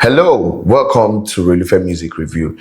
Hello, welcome to Relufe Music Review,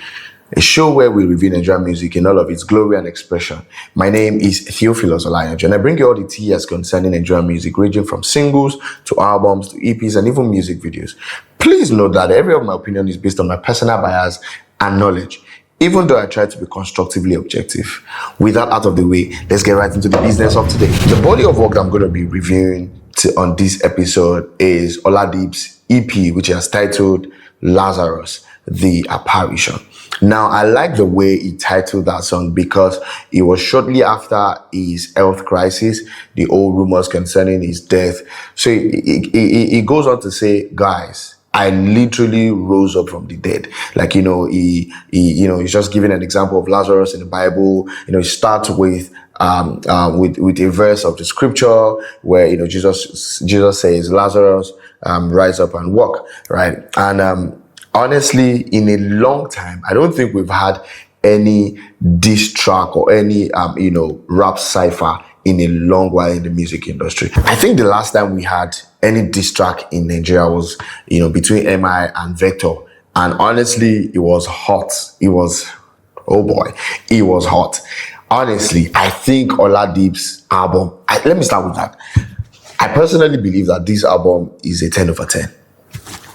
a show where we review Nigerian music in all of its glory and expression. My name is Theophilus Oladips, and I bring you all the tea as concerning Nigerian music, ranging from singles to albums to EPs and even music videos. Please note that every of my opinion is based on my personal bias and knowledge, even though I try to be constructively objective. With that out of the way, let's get right into the business of today. The body of work that I'm going to be reviewing on this episode is Oladips' EP, which is titled Lazarus, the Apparition. Now, I like the way he titled that song because it was shortly after his health crisis, the old rumors concerning his death. So he goes on to say, guys, I literally rose up from the dead. Like, he's just giving an example of Lazarus in the Bible. It starts with a verse of the scripture where, Jesus says, Lazarus, rise up and walk, right? And honestly, in a long time, I don't think we've had any diss track or any, rap cipher in a long while in the music industry. I think the last time we had any diss track in Nigeria was, between MI and Vector. And honestly, it was hot. It was hot. Honestly, I think Oladips' album, let me start with that. I personally believe that this album is a 10 over 10.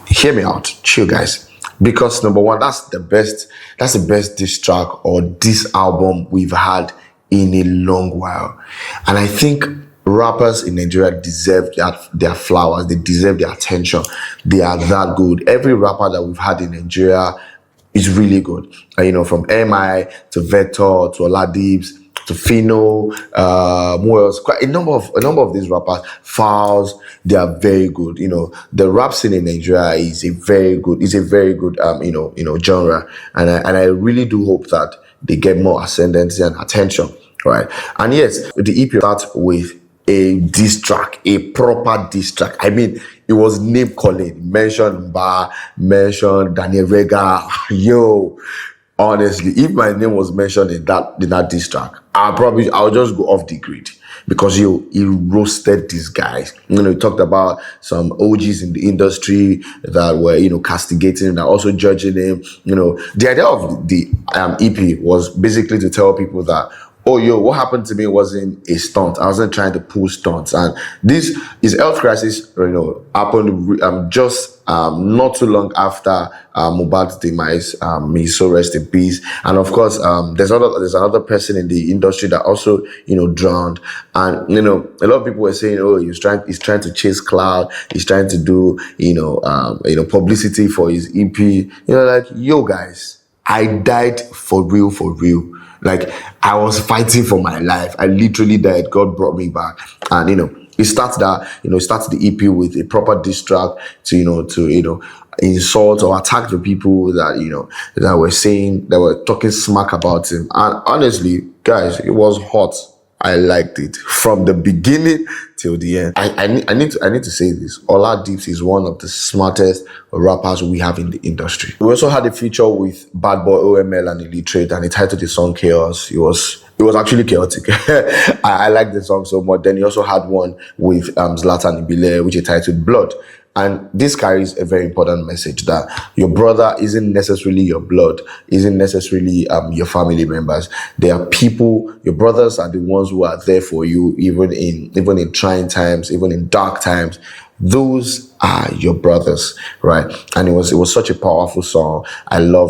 Hear me out, chill guys. Because number one, that's the best diss track or diss album we've had in a long while. And I think rappers in Nigeria deserve their flowers. They deserve their attention. They are that good. Every rapper that we've had in Nigeria is really good. From MI to Vector to Oladips to Fino, who else? Quite a number of these rappers, Files, they are very good. The rap scene in Nigeria is a very good genre, and I really do hope that they get more ascendancy and attention, right? And yes, the EP starts with a diss track, a proper diss track. I mean, it was name calling, mentioned Daniel Vega. Yo, honestly, if my name was mentioned in that diss track, I'll just go off the grid because he roasted these guys. He talked about some OGs in the industry that were castigating and also judging him. The idea of the EP was basically to tell people that, oh, what happened to me wasn't a stunt. I wasn't trying to pull stunts. And his health crisis, happened just not too long after Mohbad's demise. May so rest in peace. And of course, there's another person in the industry that also, drowned. And, a lot of people were saying, oh, he's trying to chase cloud. He's trying to do, publicity for his EP. Guys, I died for real. Like, I was fighting for my life. I literally died. God brought me back. And, it starts the EP with a proper diss track to insult or attack the people that were talking smack about him. And honestly, guys, it was hot. I liked it from the beginning till the end. I need to say this. Oladips is one of the smartest rappers we have in the industry. We also had a feature with Bad Boy OML and Illiterate, and he titled the song Chaos. It was actually chaotic. I like the song so much. Then he also had one with Zlatan Ibile, which he titled Blood. And this carries a very important message that your brother isn't necessarily your blood, isn't necessarily your family members. There are people, your brothers are the ones who are there for you, even in trying times, even in dark times. Those are your brothers, right? And it was such a powerful song. I always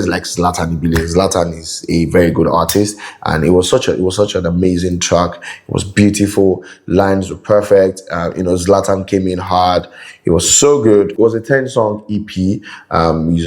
like Zlatan Ibile. Zlatan is a very good artist, and it was such an amazing track. It was beautiful. Lines were perfect. Zlatan came in hard. It was so good. It was a 10-song EP.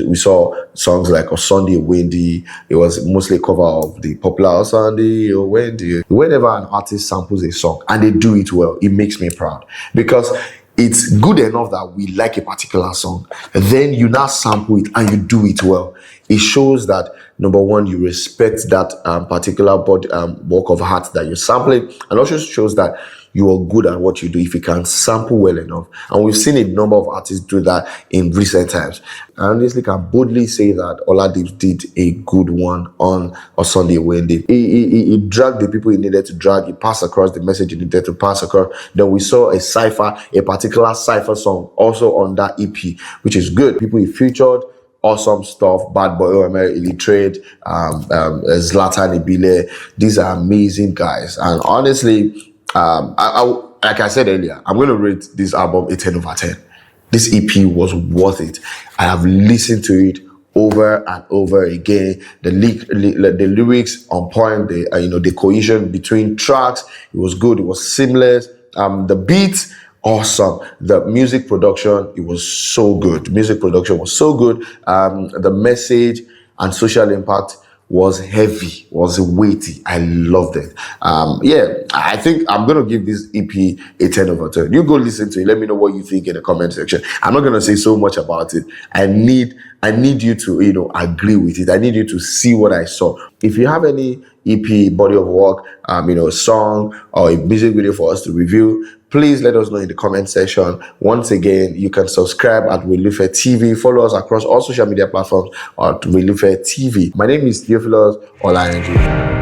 We saw songs like Sunday Wendy. It was mostly a cover of the popular Sunday Wendy. Whenever an artist samples a song and they do it well, it makes me proud because it's good enough that we like a particular song, and then you now sample it and you do it well. It shows that, number one, you respect that particular work of art that you're sampling, and also shows that you are good at what you do if you can sample well enough. And we've seen a number of artists do that in recent times. I honestly can boldly say that Oladips did a good one on a Sunday when he dragged the people he needed to drag. He passed across the message he needed to pass across. Then we saw a particular cypher song also on that EP, which is good. People he featured, awesome stuff. Bad Boy, OML, Illiterate, Zlatan Ibile. These are amazing guys. And honestly, like I said earlier, I'm going to rate this album a 10 over 10. This EP was worth it. I have listened to it over and over again. The lyrics on point, the cohesion between tracks, it was good. It was seamless. The beats, awesome. The music production, it was so good. Music production was so good. The message and social impact was heavy, was weighty. I loved it. I think I'm going to give this EP a 10 over 10. You go listen to it. Let me know what you think in the comment section. I'm not going to say so much about it. I need you to, agree with it. I need you to see what I saw. If you have any EP, body of work, song or a music video for us to review, please let us know in the comment section. Once again, you can subscribe at Relufe TV. Follow us across all social media platforms at Relufe TV. My name is Theophilus Oladips.